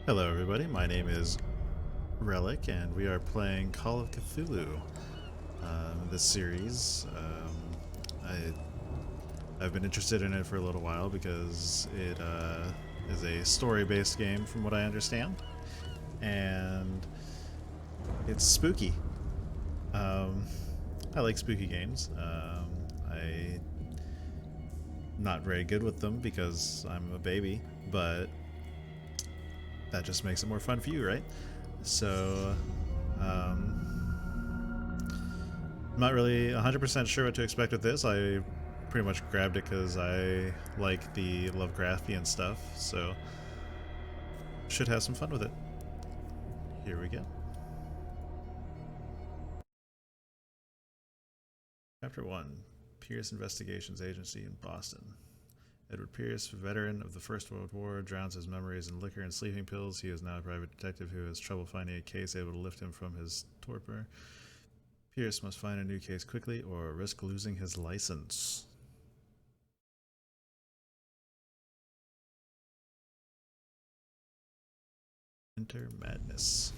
Hello, everybody. My name is Relic, and we are playing Call of Cthulhu. This series, I've been interested in it for a little while because it is a story-based game, from what I understand, and it's spooky. Um, I like spooky games. I'm not very good with them because I'm a baby, but that just makes it more fun for you, right? So, I'm not really 100% sure what to expect with this. I pretty much grabbed it because I like the Lovecraftian stuff, so should have some fun with it. Here we go. Chapter 1, Pierce Investigations Agency in Boston. Edward Pierce, veteran of the First World War, drowns his memories in liquor and sleeping pills. He is now a private detective who has trouble finding a case able to lift him from his torpor. Pierce must find a new case quickly or risk losing his license. Enter madness.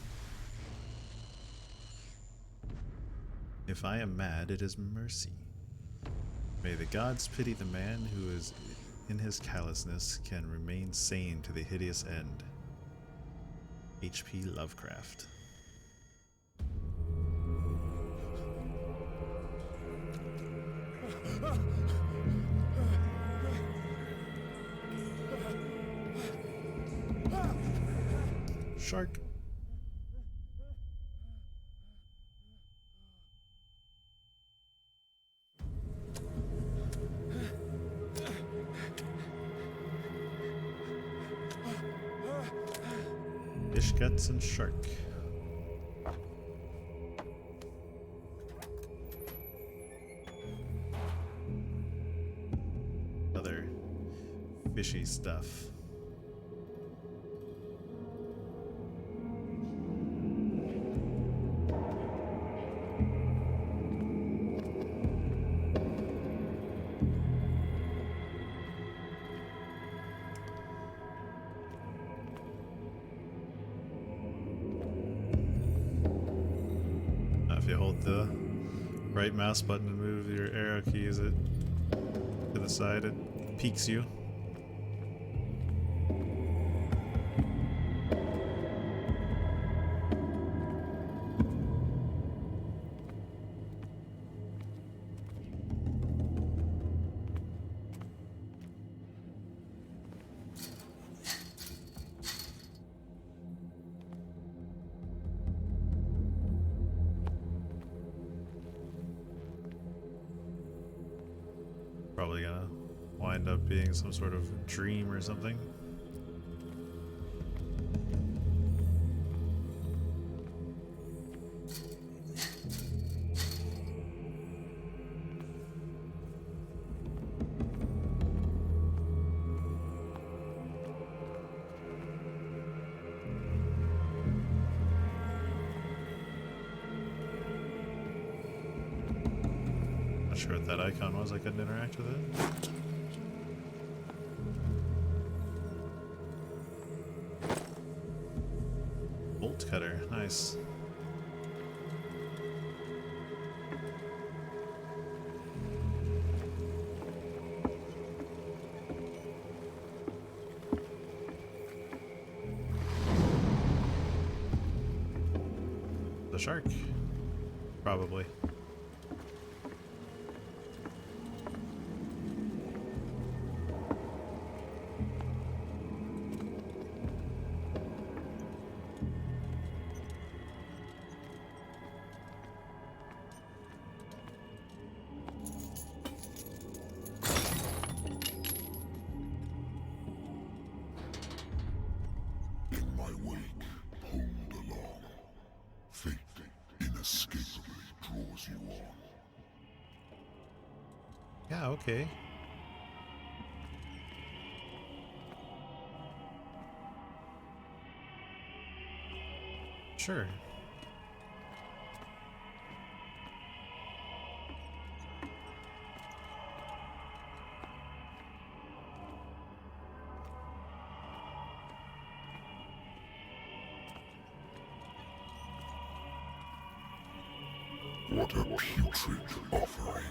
If I am mad, it is mercy. May the gods pity the man who is in his callousness can remain sane to the hideous end. H.P. Lovecraft. Shark. Fish guts and shark. Other fishy stuff. If you hold the right mouse button and move your arrow keys to the side, it peeks you. Probably gonna wind up being some sort of dream or something. Not sure what that icon was. I couldn't interact with it. Bolt cutter. Nice. The shark. Probably. In my wake, pulled along. Fate inescapably draws you on. Yeah, okay. Sure. What a putrid offering.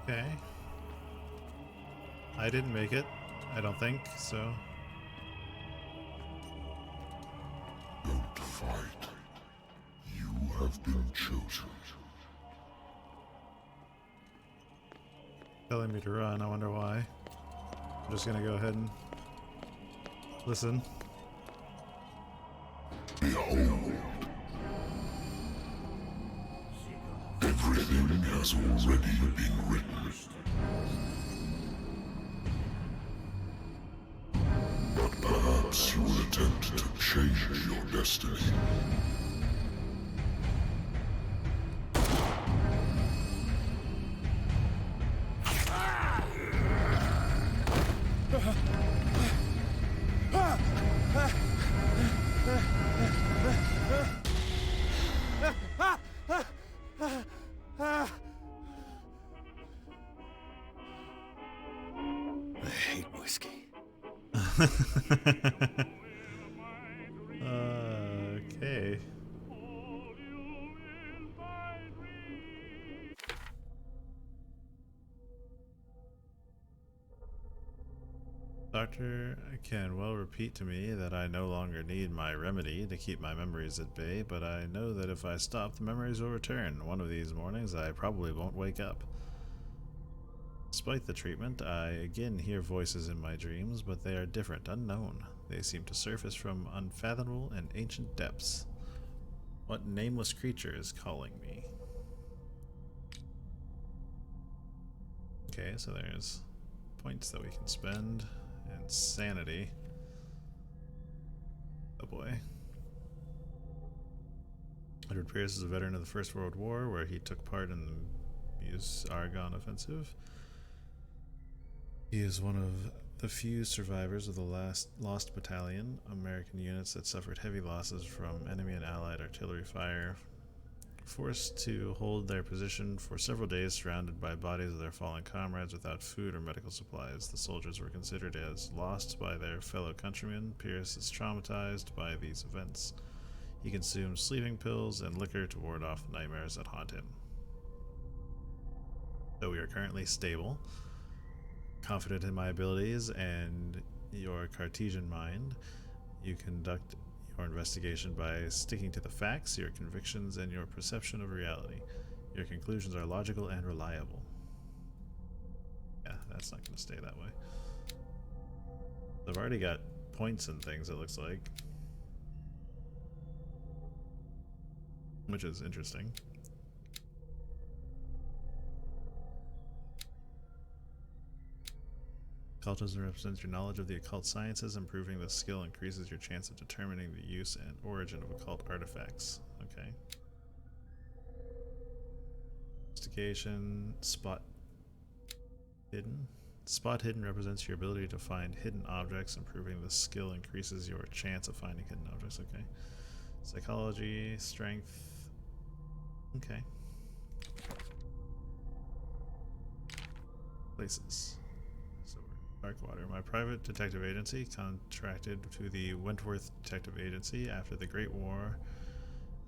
Okay. I didn't make it, I don't think, so... Don't fight. You have been chosen. Telling me to run, I wonder why. I'm just gonna go ahead and listen. Behold. Everything has already been written. But perhaps you will attempt to change your destiny. I hate whiskey. Okay. Doctor can well repeat to me that I no longer need my remedy to keep my memories at bay, but I know that if I stop, the memories will return. One of these mornings, I probably won't wake up. Despite the treatment, I again hear voices in my dreams, but they are different, unknown. They seem to surface from unfathomable and ancient depths. What nameless creature is calling me? Okay, so there's points that we can spend. And sanity. Oh boy. Edward Pierce is a veteran of the First World War, where he took part in the Meuse-Argonne offensive. He is one of the few survivors of the Lost Battalion, American units that suffered heavy losses from enemy and allied artillery fire. Forced to hold their position for several days surrounded by bodies of their fallen comrades without food or medical supplies, the soldiers were considered as lost by their fellow countrymen. Pierce is traumatized by these events. He consumes sleeping pills and liquor to ward off the nightmares that haunt him. So we are currently stable, confident in my abilities and your Cartesian mind. You conduct your investigation by sticking to the facts, your convictions, and your perception of reality. Your conclusions are logical and reliable. Yeah, that's not going to stay that way. I've already got points and things, it looks like. Which is interesting. Occultism represents your knowledge of the occult sciences. Improving the skill increases your chance of determining the use and origin of occult artifacts. Okay. Investigation. Spot hidden. Spot hidden represents your ability to find hidden objects. Improving the skill increases your chance of finding hidden objects. Okay. Psychology. Strength. Okay. Places. Darkwater. My private detective agency contracted to the Wentworth Detective Agency. After the Great War,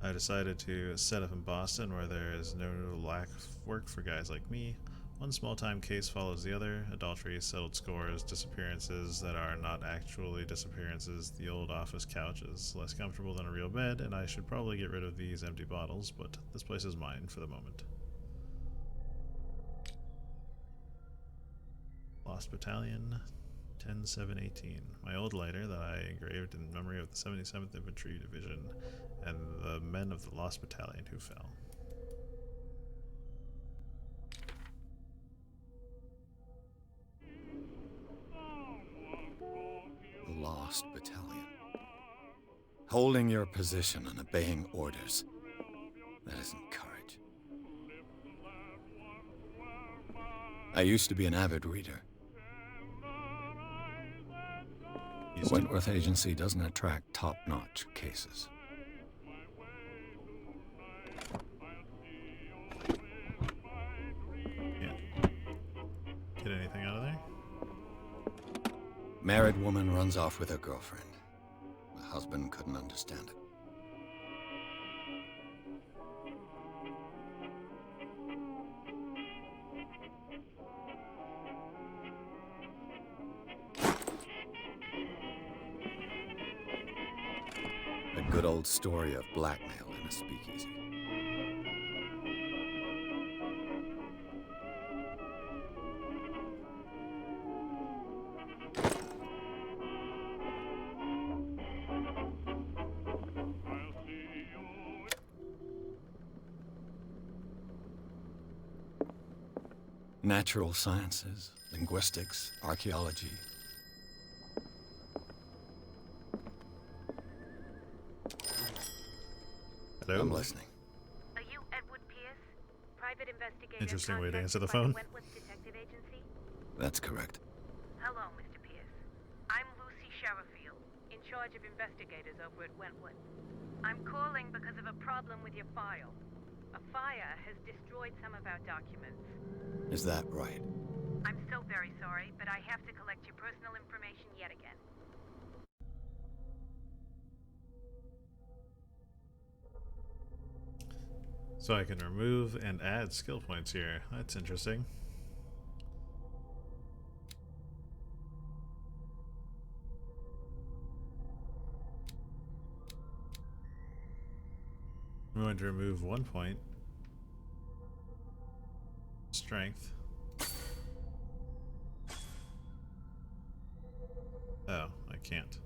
I decided to set up in Boston, where there is no lack of work for guys like me. One small-time case follows the other. Adultery, settled scores, disappearances that are not actually disappearances. The old office couch is less comfortable than a real bed, and I should probably get rid of these empty bottles, but this place is mine for the moment. Lost Battalion, 10-7-18. My old lighter that I engraved in memory of the 77th Infantry Division and the men of the Lost Battalion who fell. The Lost Battalion. Holding your position and obeying orders. That isn't courage. I used to be an avid reader. The Wentworth Agency doesn't attract top-notch cases. Can't get anything out of Married woman runs off with her girlfriend. The husband couldn't understand it. A good old story of blackmail in a speakeasy. Natural sciences, linguistics, archaeology. Hello? I'm listening. Are you Edward Pierce, private investigator? Interesting way to answer the contracted phone. by Wentworth Detective Agency? That's correct. Hello, Mr. Pierce. I'm Lucy Sherifield, in charge of investigators over at Wentworth. I'm calling because of a problem with your file. A fire has destroyed some of our documents. Is that right? I'm so very sorry, but I have to collect your personal information yet again. So I can remove and add skill points here. That's interesting. I'm going to remove 1 point. Strength. Oh, I can't.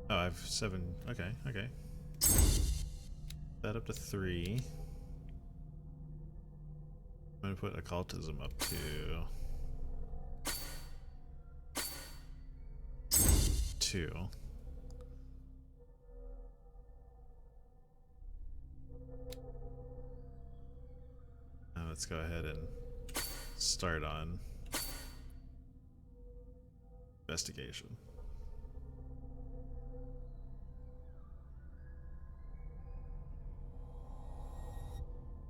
Oh, I have 7. Okay, okay. That up to 3. I'm gonna put occultism up to 2. Now let's go ahead and start on investigation.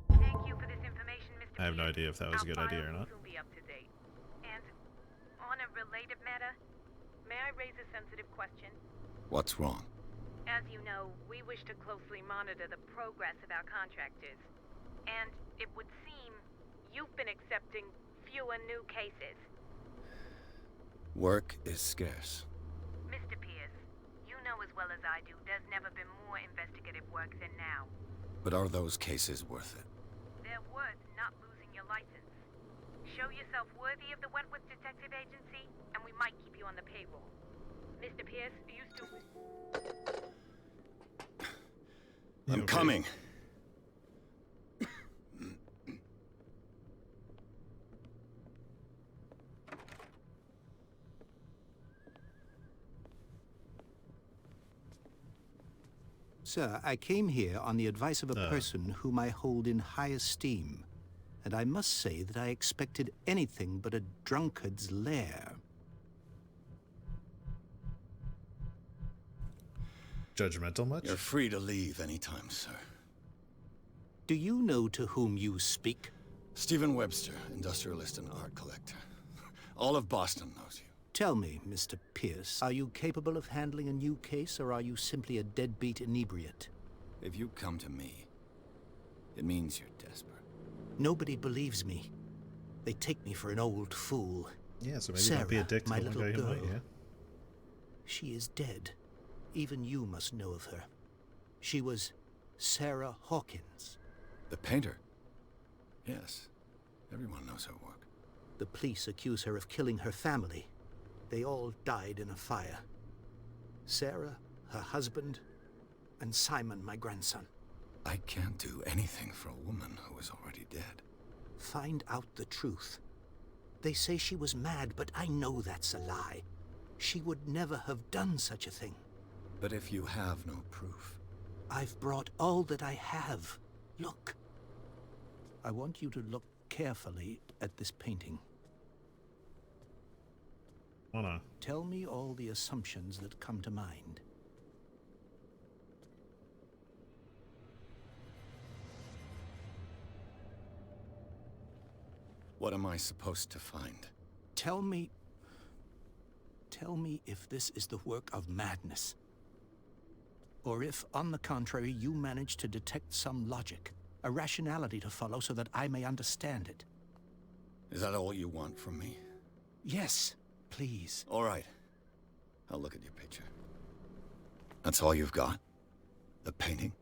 Thank you for this information, Mr. I have no Pierce. idea if that was a good Our idea or file not. will soon be up to date. And on a related matter, may I raise a sensitive question? What's wrong? As you know, we wish to closely monitor the progress of our contractors. And it would seem you've been accepting fewer new cases. Work is scarce. Mr. Pierce, you know as well as I do, there's never been more investigative work than now. But are those cases worth it? They're worth not losing your license. Show yourself worthy of the Wentworth Detective Agency, and we might keep you on the payroll. Mr. Pierce, are you still... I'm Okay. coming. Sir, I came here on the advice of a person whom I hold in high esteem, and I must say that I expected anything but a drunkard's lair. Judgmental much? You're free to leave anytime, sir. Do you know to whom you speak? Stephen Webster, industrialist and art collector. All of Boston knows you. Tell me, Mr. Pierce, are you capable of handling a new case, or are you simply a deadbeat inebriate? If you come to me, it means you're desperate. Nobody believes me. They take me for an old fool. Yeah, so maybe don't be a Sarah, dick to my the one little guy who might, girl. yeah. She is dead. Even you must know of her. She was Sarah Hawkins. The painter? Yes. Everyone knows her work. The police accuse her of killing her family. They all died in a fire. Sarah, her husband, and Simon, my grandson. I can't do anything for a woman who is already dead. Find out the truth. They say she was mad, but I know that's a lie. She would never have done such a thing. But if you have no proof... I've brought all that I have. Look. I want you to look carefully at this painting. Wanna? Tell me all the assumptions that come to mind. What am I supposed to find? Tell me if this is the work of madness. Or if, on the contrary, you manage to detect some logic, a rationality to follow so that I may understand it. Is that all you want from me? Yes, please. All right. I'll look at your picture. That's all you've got? The painting?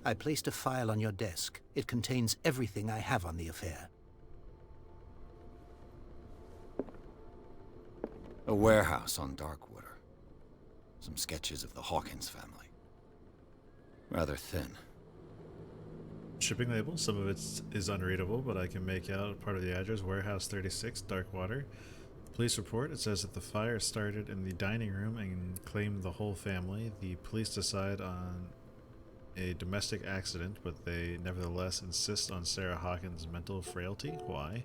I placed a file on your desk. It contains everything I have on the affair. A warehouse on Darkwater. Some sketches of the Hawkins family. Rather thin. Shipping label. Some of it is unreadable, but I can make out part of the address. Warehouse 36, Darkwater. Police report. It says that the fire started in the dining room and claimed the whole family. The police decide on a domestic accident, but they nevertheless insist on Sarah Hawkins' mental frailty. Why?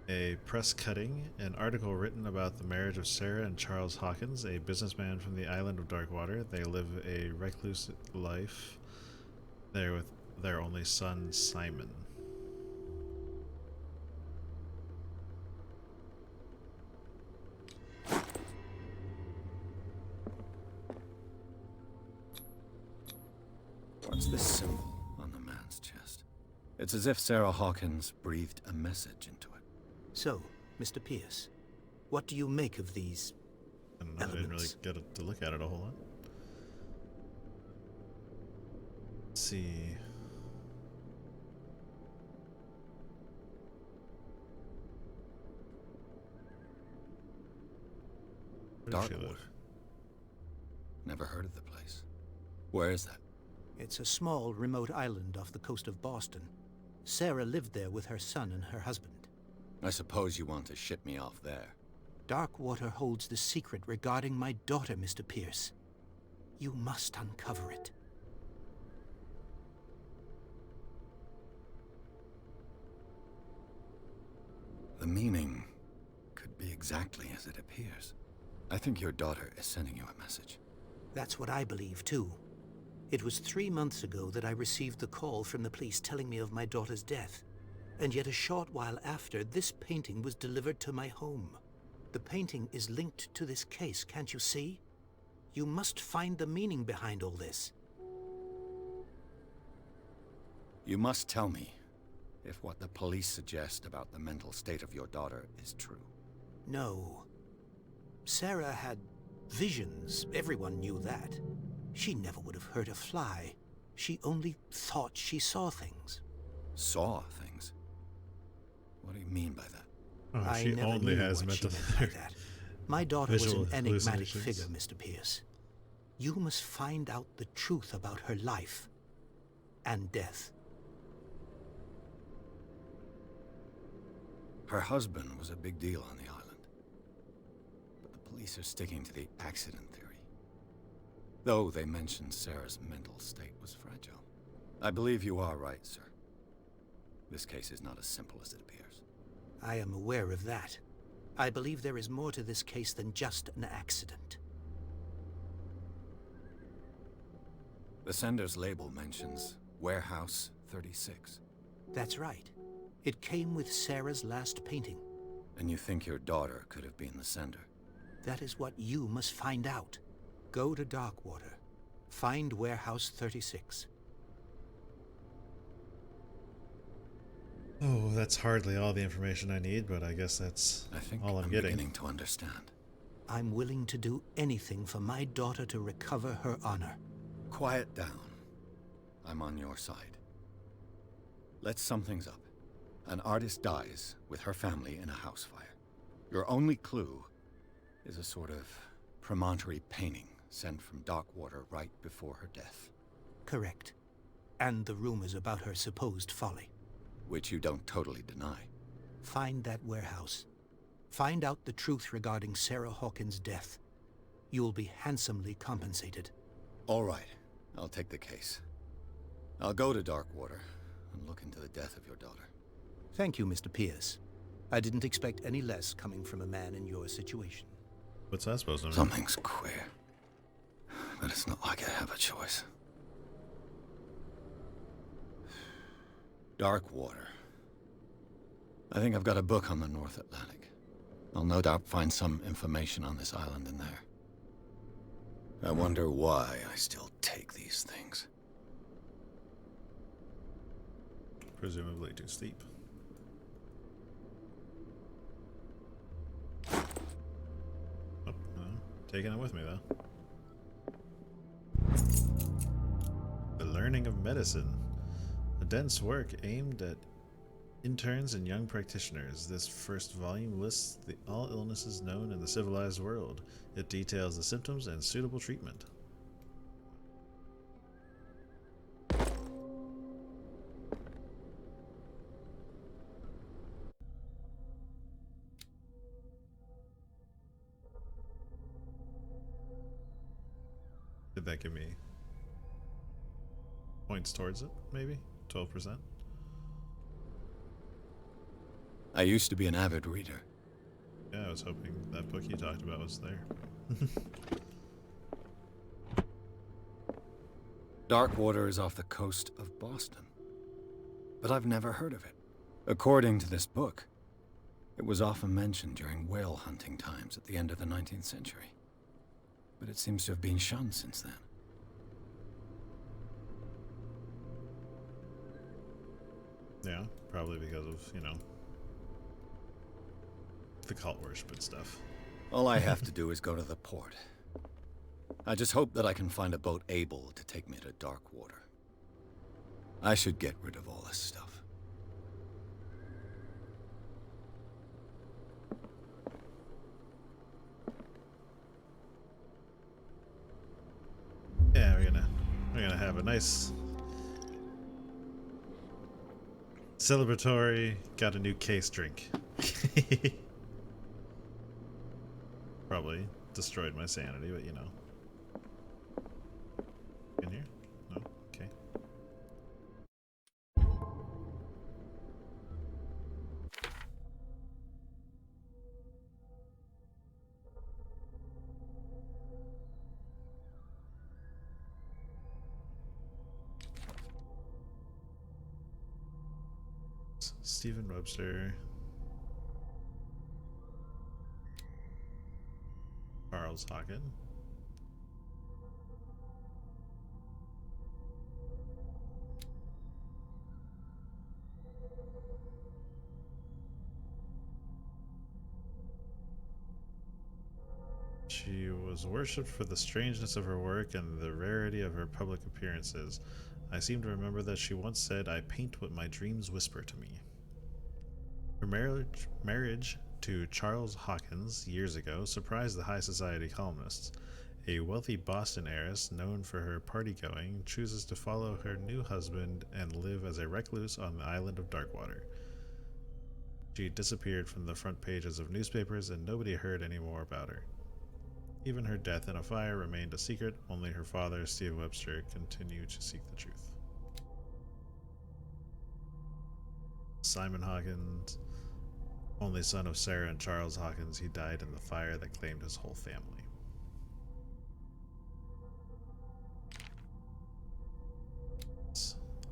A press cutting, an article written about the marriage of Sarah and Charles Hawkins, a businessman from the island of Darkwater. They live a recluse life there with their only son, Simon. What's this symbol on the man's chest? It's as if Sarah Hawkins breathed a message into it. So, Mr. Pierce, what do you make of these I don't know, I didn't really elements? get to look at it a whole lot. Let's see. Where does she Darkwater. live? Never heard of the place. Where is that? It's a small, remote island off the coast of Boston. Sarah lived there with her son and her husband. I suppose you want to ship me off there. Darkwater holds the secret regarding my daughter, Mr. Pierce. You must uncover it. The meaning could be exactly as it appears. I think your daughter is sending you a message. That's what I believe, too. It was 3 months ago that I received the call from the police telling me of my daughter's death. And yet a short while after, this painting was delivered to my home. The painting is linked to this case, can't you see? You must find the meaning behind all this. You must tell me if what the police suggest about the mental state of your daughter is true. No. Sarah had visions. Everyone knew that. She never would have hurt a fly. She only thought she saw things. Saw things? What do you mean by that? Oh, I she never only knew has what she mental. meant by that. My daughter was Visual an enigmatic hallucinations. figure, Mr. Pierce. You must find out the truth about her life and death. Her husband was a big deal on the island. But the police are sticking to the accident theory. Though they mentioned Sarah's mental state was fragile. I believe you are right, sir. This case is not as simple as it appears. I am aware of that. I believe there is more to this case than just an accident. The sender's label mentions Warehouse 36. That's right. It came with Sarah's last painting. And you think your daughter could have been the sender? That is what you must find out. Go to Darkwater. Find Warehouse 36. Oh, that's hardly all the information I need, but I guess that's I think all I'm I'm getting. beginning to understand. I'm willing to do anything for my daughter to recover her honor. Quiet down. I'm on your side. Let's sum things up. An artist dies with her family in a house fire. Your only clue is a sort of promontory painting sent from Darkwater right before her death. Correct. And the rumors about her supposed folly. Which you don't totally deny. Find that warehouse. Find out the truth regarding Sarah Hawkins' death. You'll be handsomely compensated. All right, I'll take the case. I'll go to Darkwater and look into the death of your daughter. Thank you, Mr. Pierce. I didn't expect any less coming from a man in your situation. What's that supposed to mean? Something's queer. But it's not like I have a choice. Darkwater. I think I've got a book on the North Atlantic. I'll no doubt find some information on this island in there. I wonder why I still take these things. Presumably too steep. Oh, no. Taking it with me, though. The Learning of Medicine. A dense work aimed at interns and young practitioners. This first volume lists all illnesses known in the civilized world. It details the symptoms and suitable treatment. Did that give me points towards it, maybe? 12%? I used to be an avid reader. Yeah, I was hoping that book you talked about was there. Darkwater is off the coast of Boston, but I've never heard of it. According to this book, it was often mentioned during whale hunting times at the end of the 19th century. But it seems to have been shunned since then. Yeah, probably because of, you know, the cult worship and stuff. All I have to do is go to the port. I just hope that I can find a boat able to take me to Darkwater. I should get rid of all this stuff. Yeah, we're gonna have a nice celebratory, got a new case drink. Probably destroyed my sanity, but you know. In here? No? Okay. Stephen Webster. Charles Hawken. She was worshipped for the strangeness of her work and the rarity of her public appearances. I seem to remember that she once said, "I paint what my dreams whisper to me." Her marriage to Charles Hawkins years ago surprised the high society columnists. A wealthy Boston heiress known for her party-going chooses to follow her new husband and live as a recluse on the island of Darkwater. She disappeared from the front pages of newspapers and nobody heard any more about her. Even her death in a fire remained a secret. Only her father, Steve Webster, continued to seek the truth. Simon Hawkins, only son of Sarah and Charles Hawkins, he died in the fire that claimed his whole family.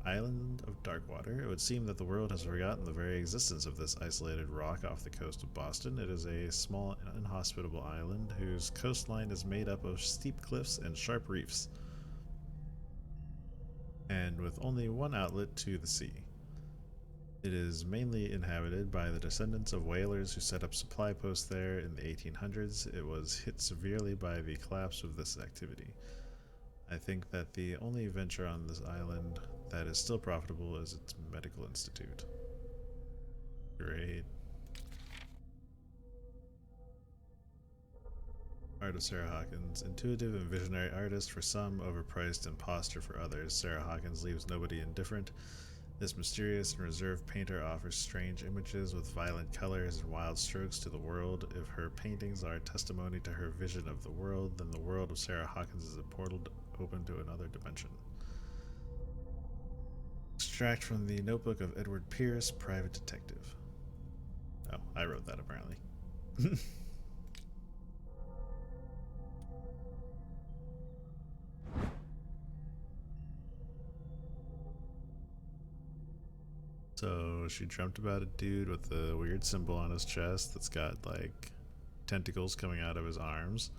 Island of Darkwater. It would seem that the world has forgotten the very existence of this isolated rock off the coast of Boston. It is a small and inhospitable island whose coastline is made up of steep cliffs and sharp reefs, and with only one outlet to the sea. It is mainly inhabited by the descendants of whalers who set up supply posts there in the 1800s. It was hit severely by the collapse of this activity. I think that the only venture on this island that is still profitable is its medical institute. Great. Art of Sarah Hawkins. Intuitive and visionary artist for some, overpriced imposter for others. Sarah Hawkins leaves nobody indifferent. This mysterious and reserved painter offers strange images with violent colors and wild strokes to the world. If her paintings are testimony to her vision of the world, then the world of Sarah Hawkins is a portal open to another dimension. Extract from the notebook of Edward Pierce, private detective. Oh, I wrote that apparently. So she dreamt about a dude with a weird symbol on his chest that's got like tentacles coming out of his arms.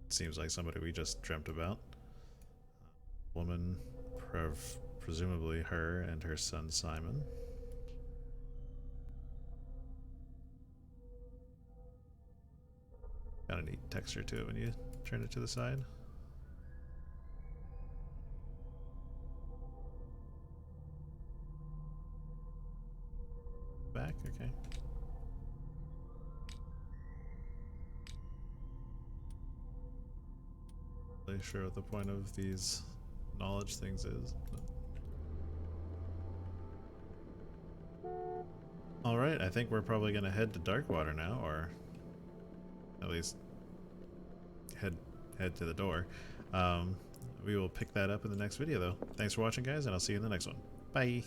Seems like somebody we just dreamt about. Woman, presumably her and her son Simon. Got a neat texture to it when you turn it to the side. Back, okay. Really sure what the point of these knowledge things is. Alright, I think we're probably gonna head to Darkwater now, or at least head to the door. We will pick that up in the next video though. Thanks for watching guys, and I'll see you in the next one. Bye!